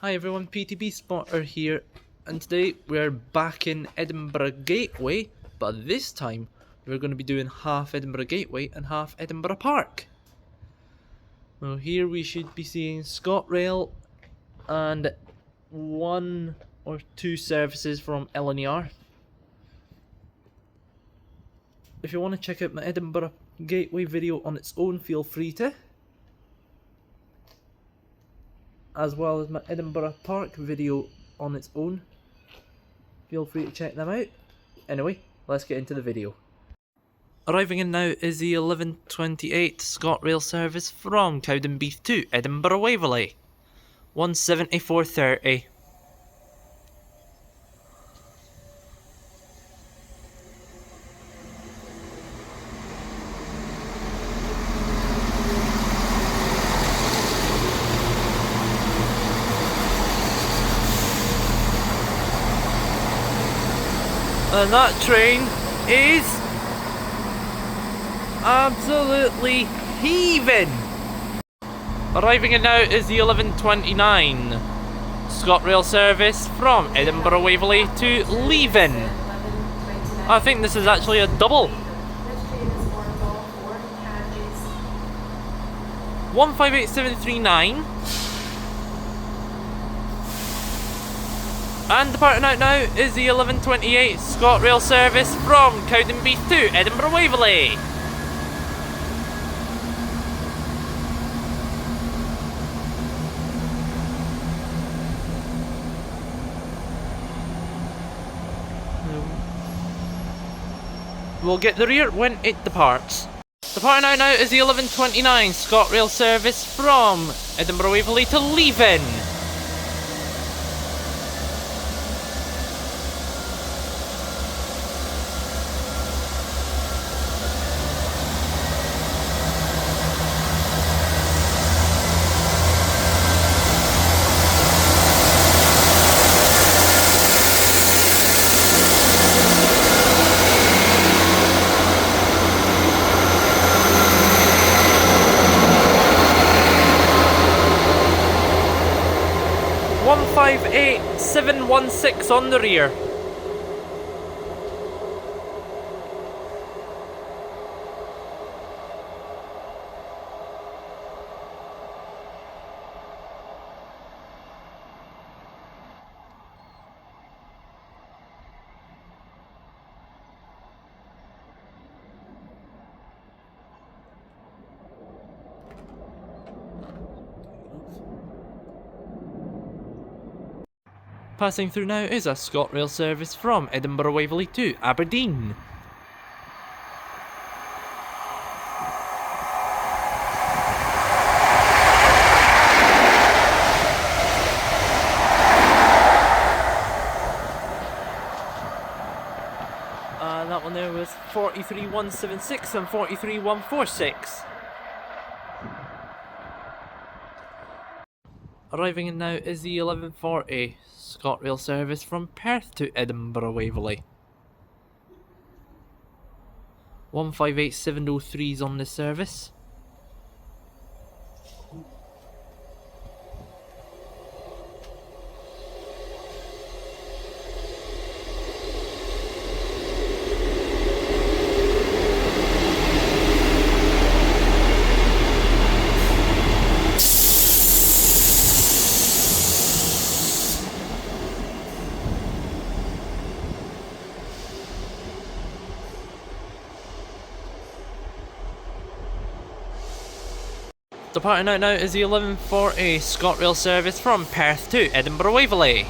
Hi everyone, PTB Spotter here, and today we're back in Edinburgh Gateway, but this time we're going to be doing half Edinburgh Gateway and half Edinburgh Park. Well, here we should be seeing Scotrail and one or two services from LNER. If you want to check out my Edinburgh Gateway video on its own, feel free to. As well as my Edinburgh Park video on its own. Feel free to check them out. Anyway, let's get into the video. Arriving in now is the 11:28 Scotrail service from Cowdenbeath to Edinburgh Waverley. 174.30. And that train is absolutely heaving. Arriving in now is the 11:29 Scotrail service from Edinburgh Waverley to Leven. I think this is actually a double. 158739. And departing out now is the 11:28 Scotrail service from Cowdenbeath to Edinburgh Waverley. We'll get the rear when it departs. Departing out now is the 11:29 Scotrail service from Edinburgh Waverley to Leven. 158716 on the rear. Passing through now is a Scotrail service from Edinburgh Waverley to Aberdeen. That one there was 43176 and 43146. Arriving in now is the 11:40 Scotrail service from Perth to Edinburgh Waverley. 158703 is on this service. Departing out now is the 11:40 Scotrail service from Perth to Edinburgh Waverley.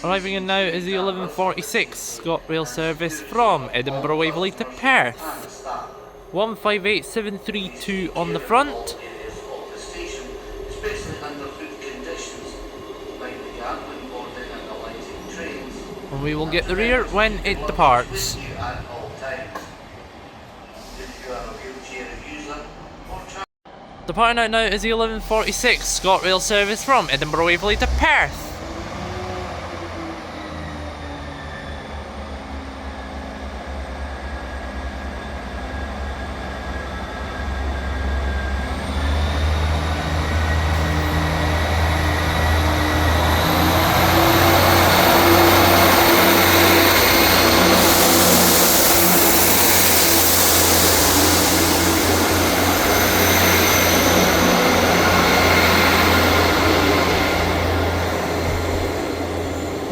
Arriving in now is the 11:46 Scotrail service from Edinburgh Waverley to Perth. 158732 on the front. And we will get the rear when it departs. Departing out now is the 1146 Scotrail service from Edinburgh Waverley to Perth.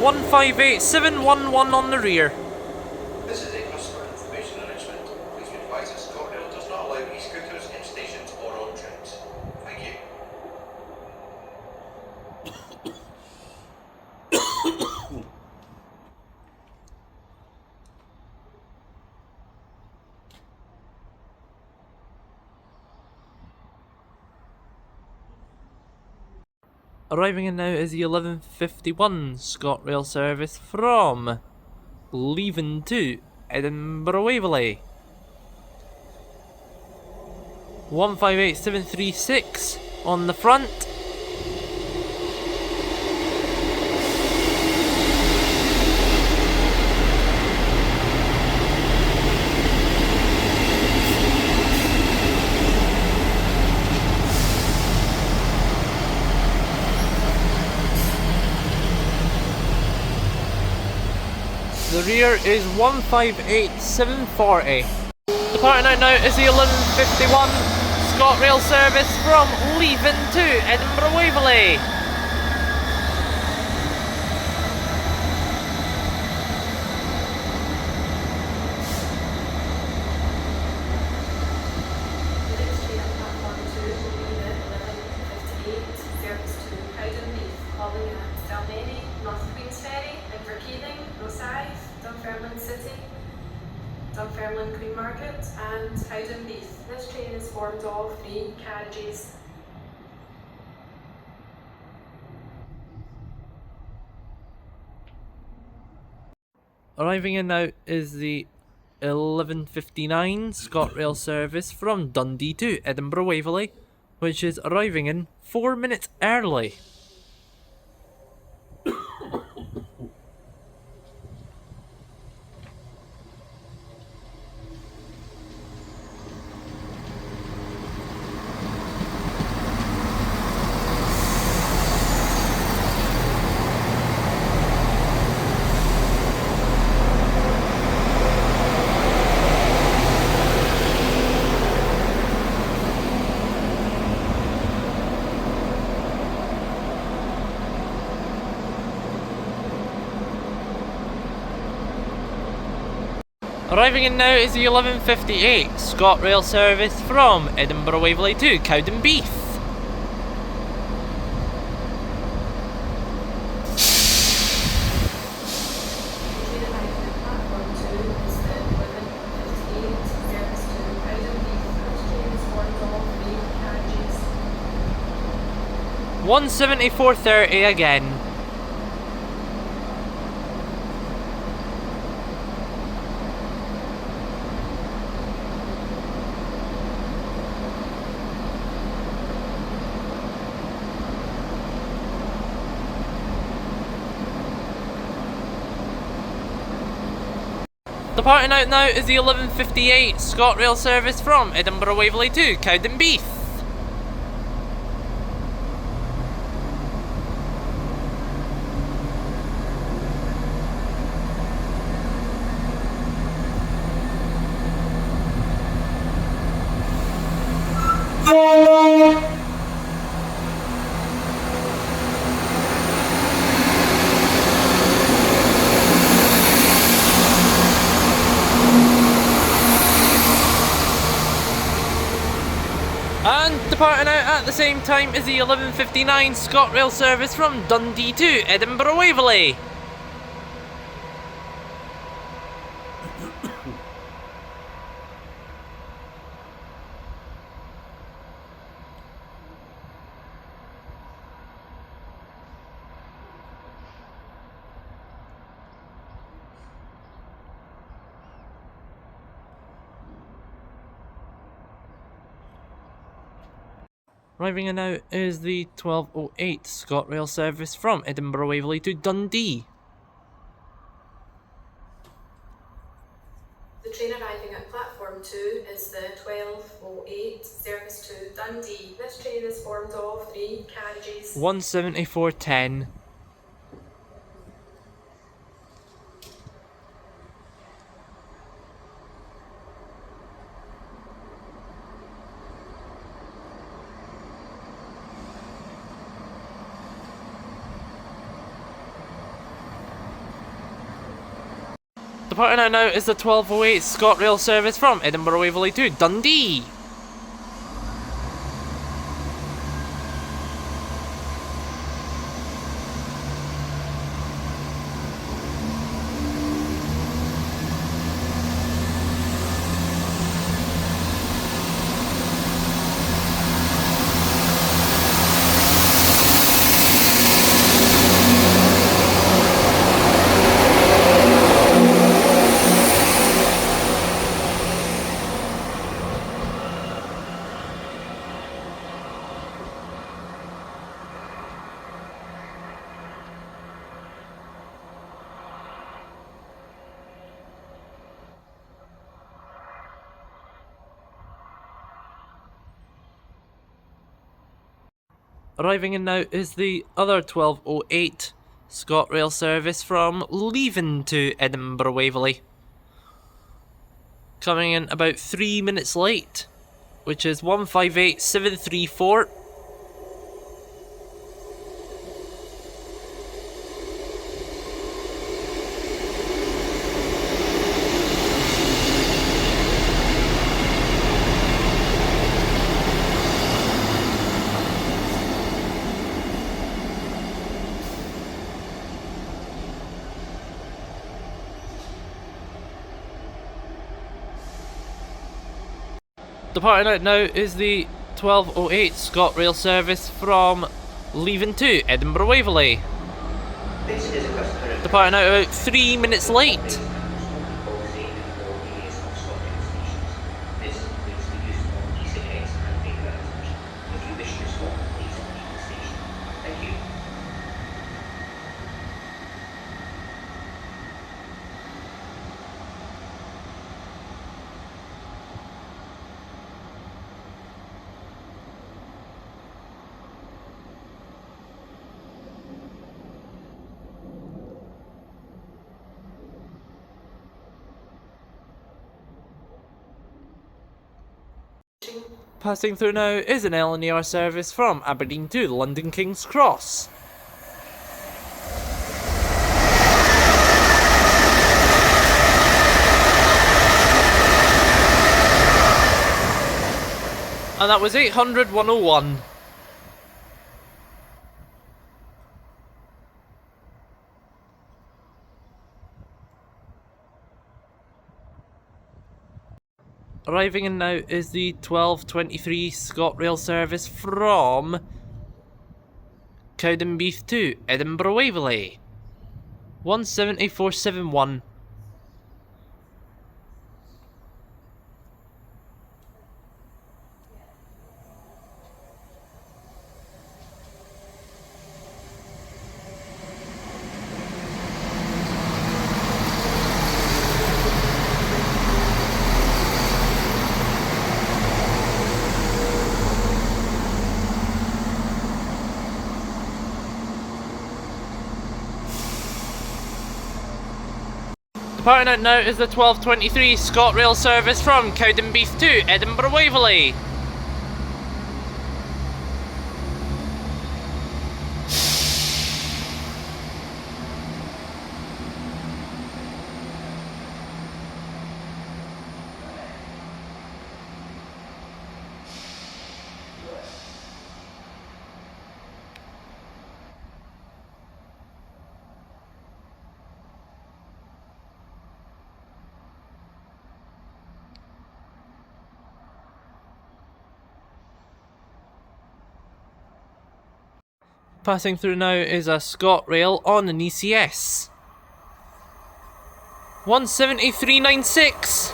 One 58711 on the rear. This is a customer information announcement. Please be advised that Scotrail does not allow e-scooters in stations or on trains. Thank you. Arriving in now is the 1151 Scotrail service from Leven to Edinburgh Waverley. 158736 on the front. The rear is 158740. Departing out now is the 1151 Scotrail service from Leven to Edinburgh Waverley. Dunfermline Queen Market and Howden Beath. This train is formed of 3 carriages. Arriving in now is the 1159 Scotrail service from Dundee to Edinburgh Waverley, which is arriving in 4 minutes early. Arriving in now is the 1158 Scotrail service from Edinburgh Waverley to Cowdenbeath. Train 174.30 again. Departing out now is the 1158 Scotrail service from Edinburgh Waverley to Cowdenbeath. And departing out at the same time is the 1159 Scotrail service from Dundee to Edinburgh Waverley. Arriving in now is the 12:08 Scotrail service from Edinburgh Waverley to Dundee. The train arriving at platform 2 is the 12:08 service to Dundee. This train is formed of 3 carriages. 174.10. Departing out now is the 12:08 Scotrail service from Edinburgh Waverley to Dundee. Arriving in now is the other 12:08 Scotrail service from Leven to Edinburgh Waverley. Coming in about 3 minutes late, which is 158.734. Departing out now is the 12:08 Scotrail service from Leven to Edinburgh Waverley. This is a customer. Departing out about 3 minutes late. This includes the use of e-tickets and paper letters. If you wish to swap, please leave the station. Thank you. Passing through now is an LNER service from Aberdeen to London King's Cross. And that was 800-101. Arriving in now is the 12:23 Scotrail service from Cowdenbeath to Edinburgh Waverley. 174.71. Departing out now is the 12:23 Scotrail service from Cowdenbeath to Edinburgh Waverley. Passing through now is a Scotrail on an ECS. 173.96.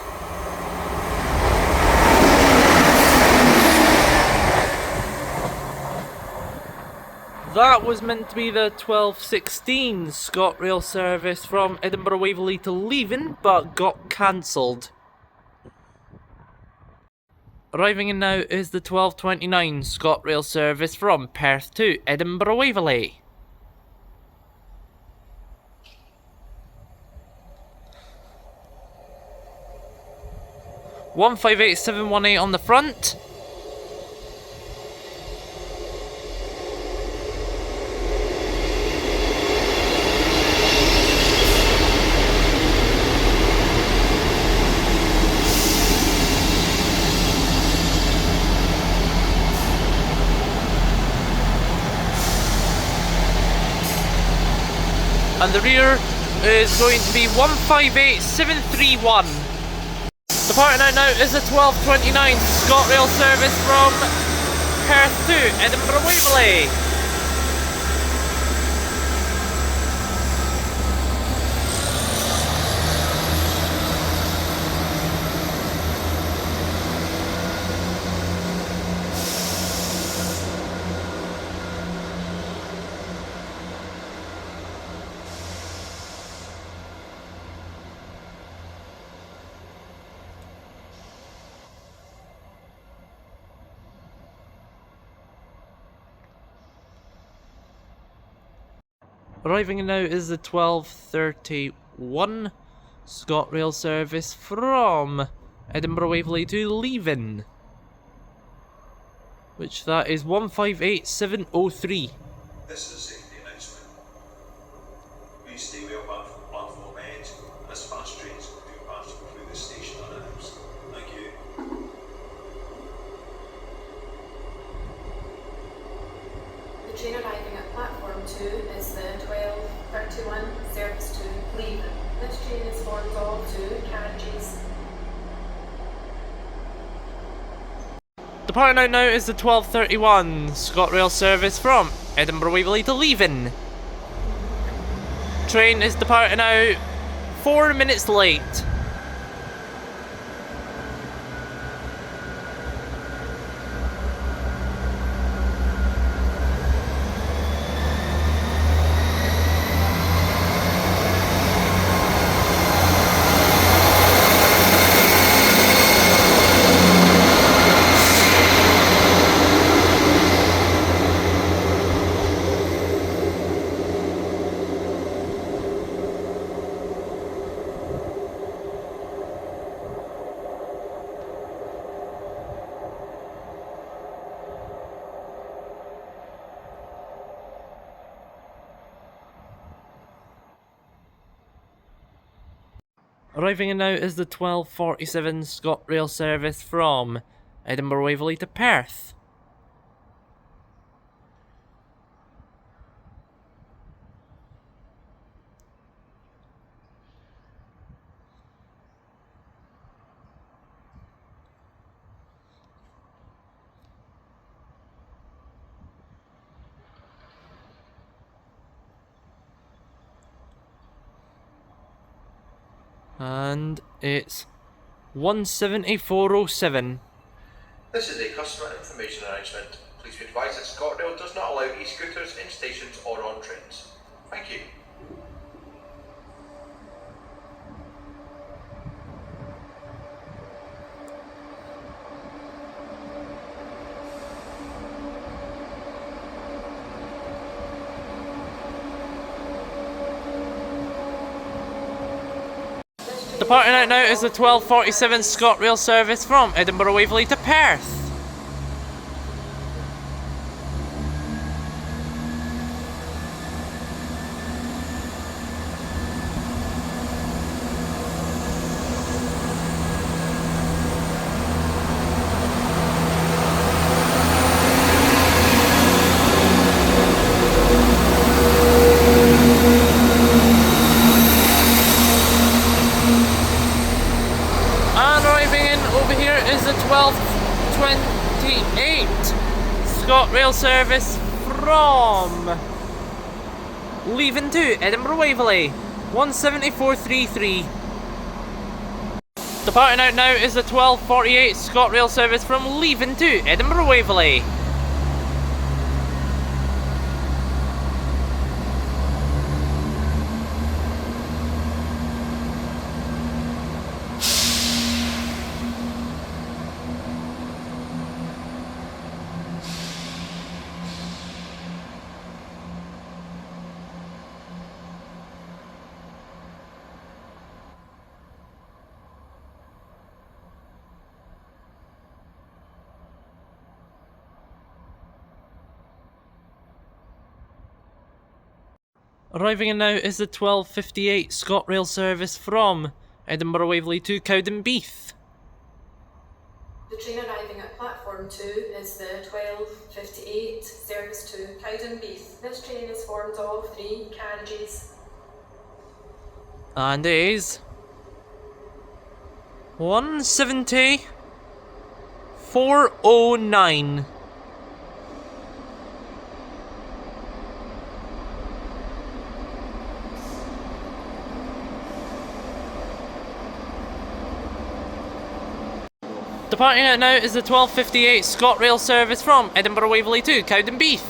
That was meant to be the 12:16 Scotrail service from Edinburgh Waverley to Leven, but got cancelled. Arriving in now is the 12:29 Scotrail service from Perth to Edinburgh Waverley. (158.718) on the front. And the rear is going to be 158.731. Departing out now is the 12:29 Scotrail service from Perth to Edinburgh Waverley. Arriving in now is the 12:31 Scotrail service from Edinburgh Waverley to Leven, which that is 158.703. This is a safety announcement. Please stay well back from platform edge as fast trains do pass through the station unannounced. Thank you. The train arriving at platform 2 is the 12:31 service to Leven. This train is formed of 2 carriages. Departing out now is the 12:31 Scotrail service from Edinburgh Waverley to Leven. Train is departing out 4 minutes late. Arriving in now is the 12:47 Scotrail service from Edinburgh Waverley to Perth. And it's 174.07. This is a customer information announcement. Please be advised that Scotrail does not allow e-scooters in stations or on trains. Thank you. Departing out now is the 12:47 Scotrail service from Edinburgh Waverley to Perth. And arriving in over here is the 12:28 Scotrail service from Leven to Edinburgh Waverley, 174.33. Departing out now is the 12:48 Scotrail service from Leven to Edinburgh Waverley. Arriving in now is the 12:58 Scotrail service from Edinburgh Waverley to Cowdenbeath. The train arriving at platform 2 is the 12:58 service to Cowdenbeath. This train is formed of 3 carriages. And it is 170,409. Departing out now is the 12:58 Scotrail service from Edinburgh Waverley to Cowdenbeath.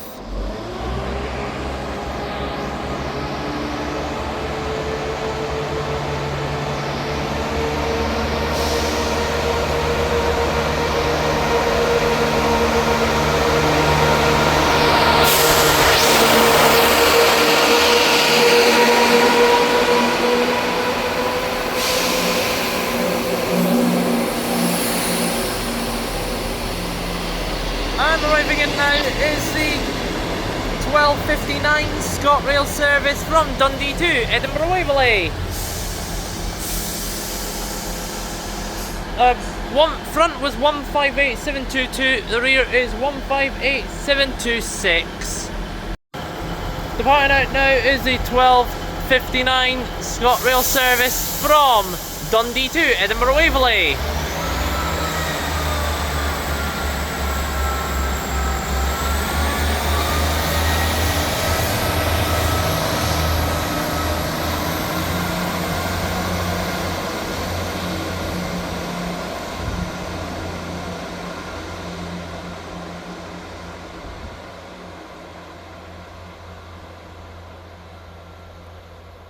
And arriving in now is the 12:59 Scotrail service from Dundee to Edinburgh Waverley. Front was 158722, the rear is 158726. Departing out now is the 12:59 Scotrail service from Dundee to Edinburgh Waverley.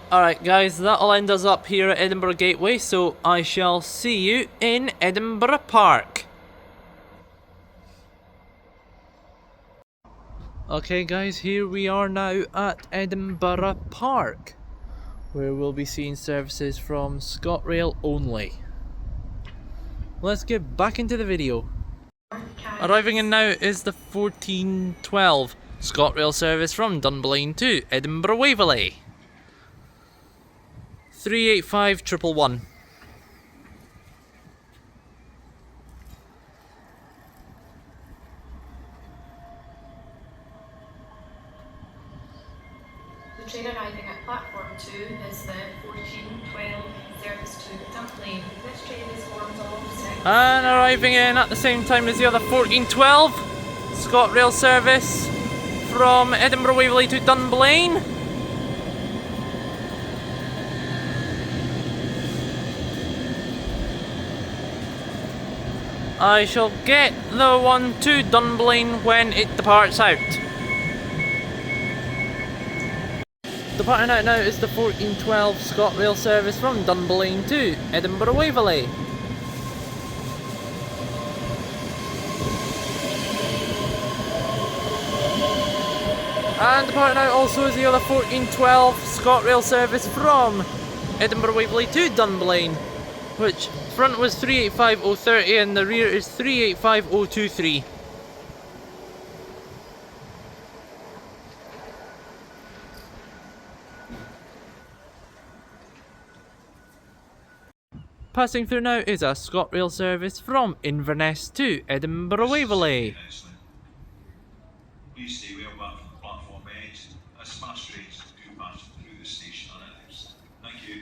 Alright guys, that'll end us up here at Edinburgh Gateway, so I shall see you in Edinburgh Park. Okay guys, here we are now at Edinburgh Park, where we'll be seeing services from Scotrail only. Let's get back into the video. Arriving in now is the 1412 Scotrail service from Dunblane to Edinburgh Waverley. 385111. The train arriving at platform 2 is the 1412 service to Dunblane. This train is formed of 6. And arriving in at the same time as the other 1412 Scotrail service from Edinburgh Waverley to Dunblane. I shall get the one to Dunblane when it departs out. Departing out now is the 1412 Scotrail service from Dunblane to Edinburgh Waverley. And departing out also is the other 1412 Scotrail service from Edinburgh Waverley to Dunblane, which front was 385030 and the rear is 385023. Passing through now is a Scotrail service from Inverness to Edinburgh Waverley. Please stay well back from the platform edge as fast trains do pass through the station unannounced. Thank you.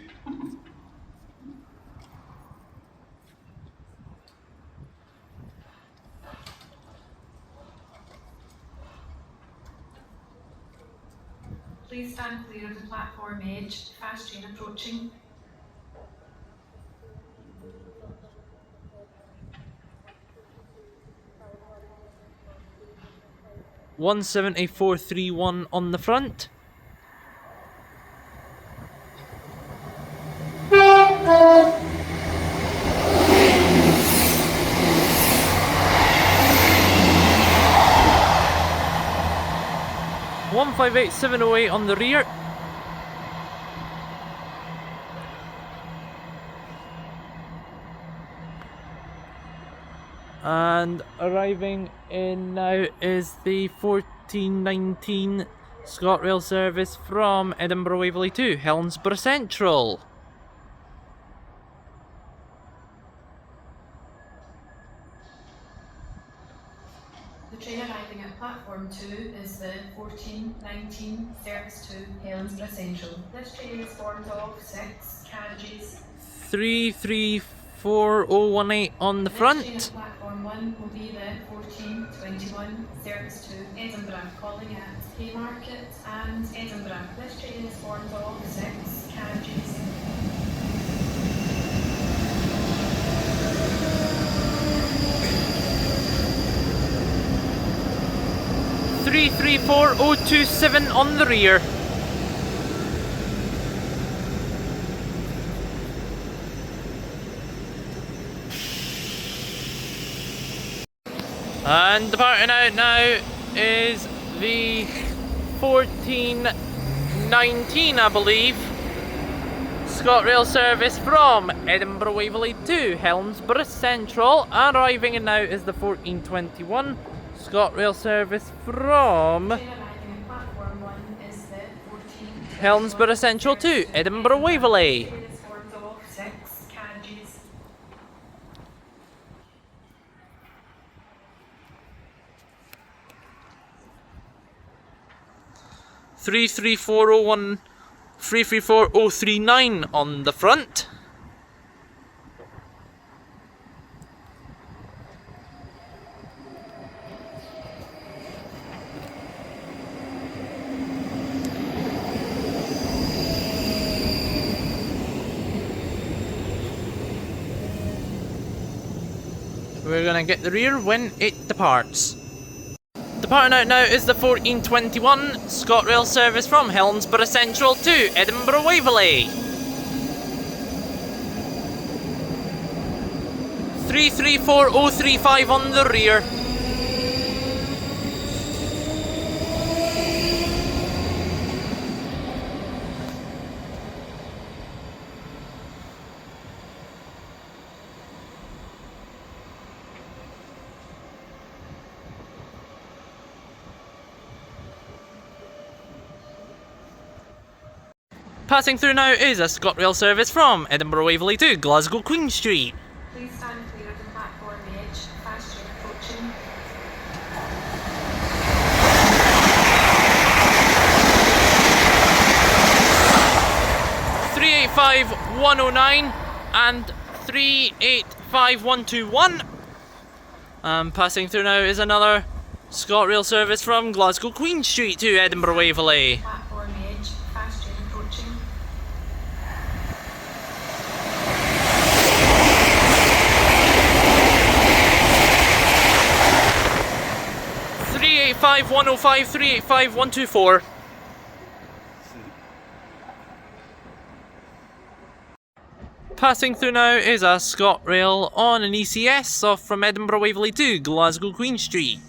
Please stand clear of the platform edge. Fast train approaching. One 17431 on the front. One 158708 on the rear. And arriving in now is the 1419 Scotrail service from Edinburgh Waverley to Helensburgh Central. The train arriving at platform 2 is the 1419 service to Helensburgh Central. This train is formed of 6 carriages. 334018 on the Next train at front. platform 1 will be the 1421 service to Edinburgh, calling at Haymarket and Edinburgh. This train is formed of 6 carriages. Three 34027 on the rear. And departing out now is the 1419, I believe. Scotrail service from Edinburgh Waverley to Helensburgh Central. Arriving in now is the 1421. Scotrail service from Train arriving at platform 1 is the 1421 Helensburgh Central to Edinburgh Waverley. This train is formed of 6 carriages. 334013 334039 on the front. We're gonna get the rear when it departs. Departing out now is the 1421 Scotrail service from Helensburgh Central to Edinburgh Waverley. 334035 on the rear. Passing through now is a Scotrail service from Edinburgh Waverley to Glasgow Queen Street. Please stand clear of the platform edge. Fast train approaching. (385-109) and 385-121. Passing through now is another Scotrail service from Glasgow Queen Street to Edinburgh Waverley. Platform edge. Fast train approaching. 385-105, 385-124. Passing through now is a Scotrail on an ECS off from Edinburgh Waverley to Glasgow Queen Street.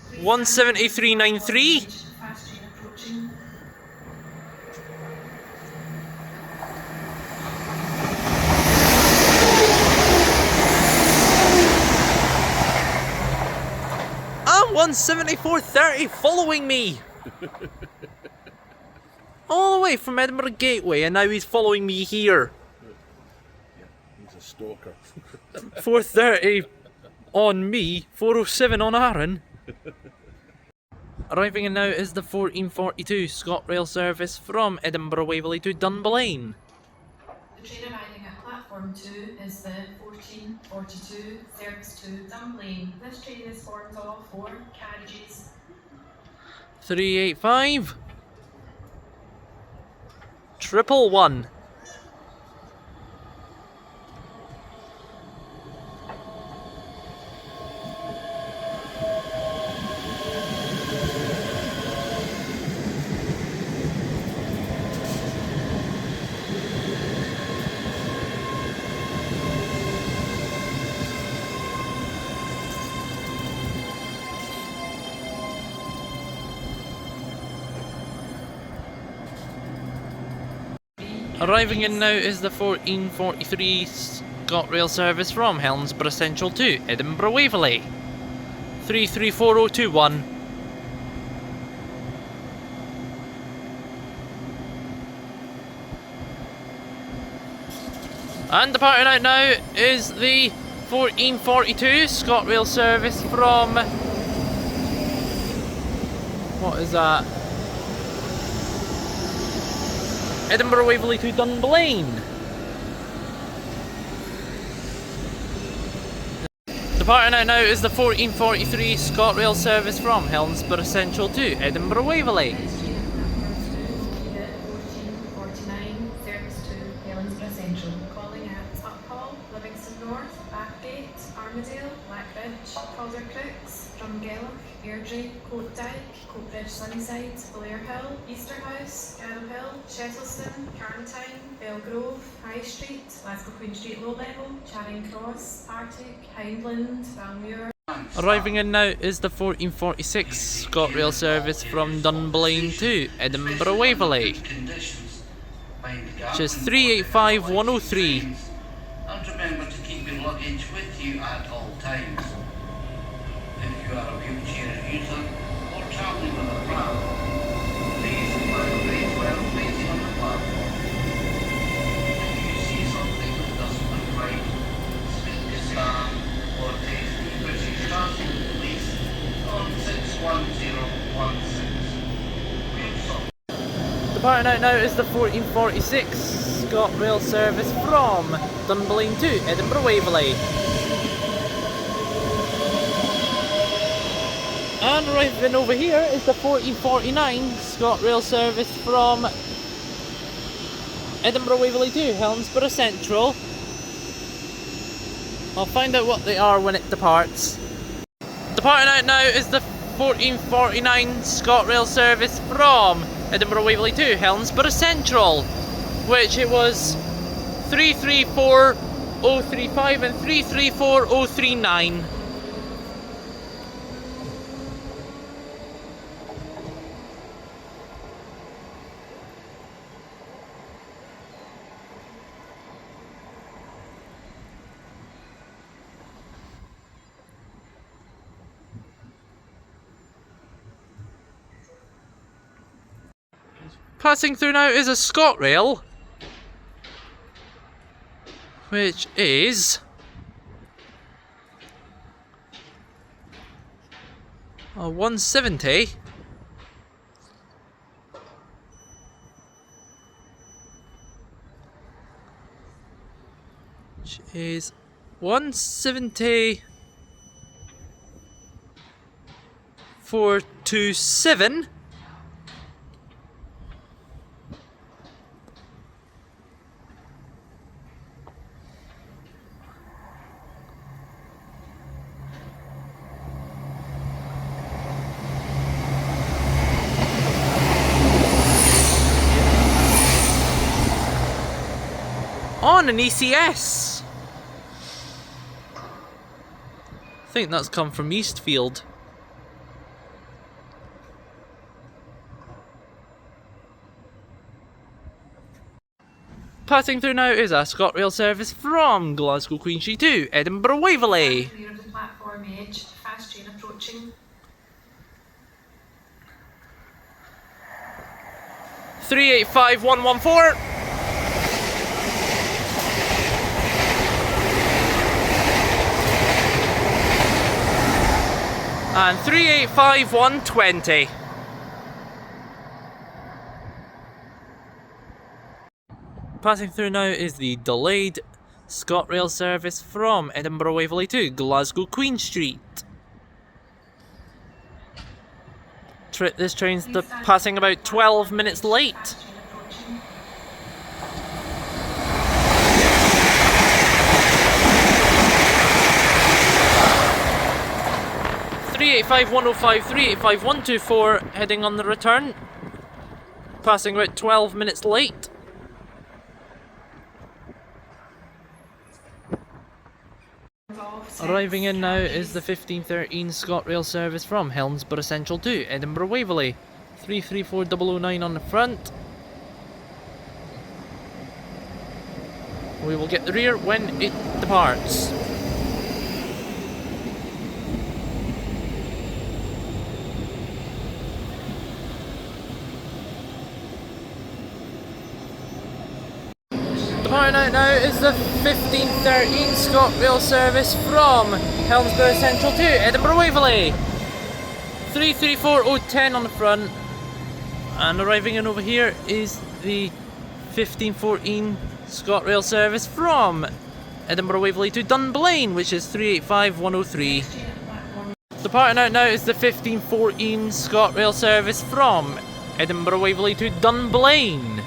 Please 17393. stand clear of the platform edge. Fast train approaching. And 17430 following me! All the way from Edinburgh Gateway, and now he's following me here. Yeah, he's a stalker. 430 on me, 407 on Aaron. Arriving in now is the 1442 Scotrail service from Edinburgh Waverley to Dunblane. The train arriving at platform 2 is the 1442 service to Dunblane. This train is formed of 4 carriages. 385 111. Arriving in now is the 1443 ScotRail service from Helensburgh Central to Edinburgh Waverley. 334021. And departing out now is the 1442 ScotRail service from... what is that? Edinburgh Waverley to Dunblane. Departing out now is the 1443 ScotRail service from Helensburgh Central to Edinburgh Waverley. This train at platform 2 is the 1449 service to Helensburgh Central, calling at Uphall, Livingston North, Bathgate, Armadale, Blackridge, Calder Crooks, Drumgelloch, Airdrie, Coat Dyke, Coatbridge Sunnyside, Blair Hill, Easterhouse, Garrow Hill, Shettleston, Carntyne, Belgrove, High Street, Glasgow Queen Street Low Level, Charing Cross, Partick, Hindland, Balmuir. Arriving in now is the 1446 ScotRail service from Dunblane to Edinburgh Waverley, which is 385103. And remember to keep your luggage with you at all times. If you are a wheelchair user or travelling with a pram, please find grade 12 waiting on the platform. If you see something that doesn't look right, speak to staff or text the British Transport Police on 61016. Departing out now is the 1446 ScotRail service from Dunblane to Edinburgh Waverley. And arriving over here is the 1449 ScotRail service from Edinburgh Waverley to Helensburgh Central. I'll find out what they are when it departs. Departing out now is the 1449 ScotRail service from Edinburgh Waverley to Helensburgh Central, which it was 334035 and 334039. Passing through now is a ScotRail, which is a 170, which is 170 427. On an ECS. I think that's come from Eastfield. Passing through now is a ScotRail service from Glasgow Queen Street to Edinburgh Waverley. Clear of the platform edge, fast train approaching. 385114. And 385120. Passing through now is the delayed ScotRail service from Edinburgh Waverley to Glasgow Queen Street. This train's passing about 12 minutes late. Fast train approaching. 385105, 385124 heading on the return. Passing about 12 minutes late. Arriving in now is the 1513 ScotRail service from Helensburgh Central to Edinburgh Waverley. 334009 on the front. We will get the rear when it departs. Departing out now is the 1513 Scotrail service from Helensburgh Central to Edinburgh Waverley. 334010 on the front, and arriving in over here is the 1514 Scotrail service from Edinburgh Waverley to Dunblane, which is 385103. Departing out now is the 1514 Scotrail service from Edinburgh Waverley to Dunblane.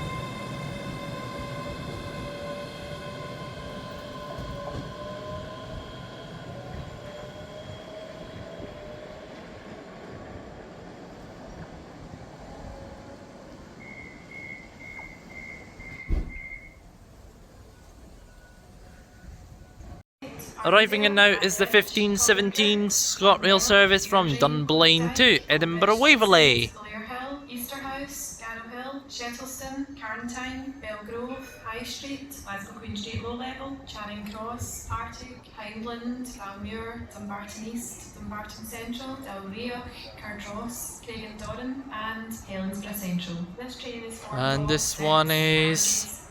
Arriving in now is the 1517 Scotrail service from Dunblane to Edinburgh Waverley. Hill, Easterhouse, Garrow Hill, Shettleston, Carntyne, Belgrove, High Street, Glasgow Queen Street Low Level, Charing Cross, Partick, Highland, Balmuir, Dumbarton East, Dumbarton Central, Dalriach, Cardross, Craigendoran and Helensburgh Central. This train is for And this one is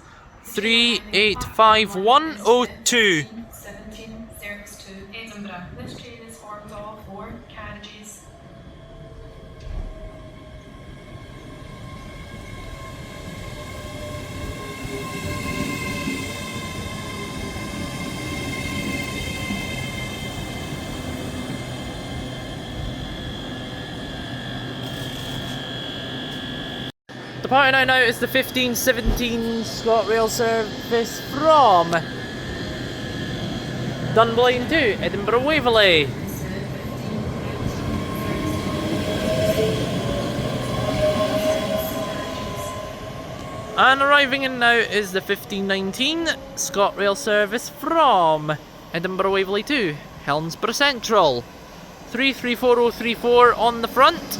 385102. 17 service to Edinburgh. This train is formed of 4 carriages. Departing out now is the 1517 Scotrail service from Dunblane to Edinburgh Waverley. And arriving in now is the 1519 Scotrail service from Edinburgh Waverley to Helensburgh Central. 334034 on the front.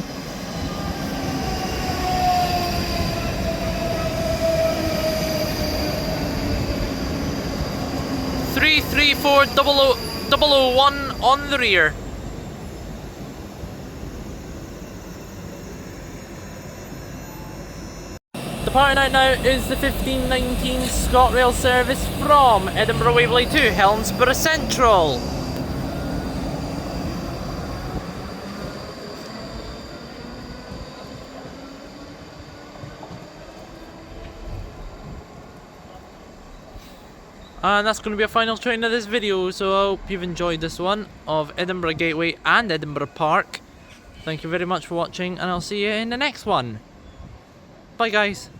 Three 001 on the rear. Departing out now is the 1519 Scotrail service from Edinburgh Waverley to Helensburgh Central. And that's going to be a final train of this video, so I hope you've enjoyed this one of Edinburgh Gateway and Edinburgh Park. Thank you very much for watching, and I'll see you in the next one. Bye guys.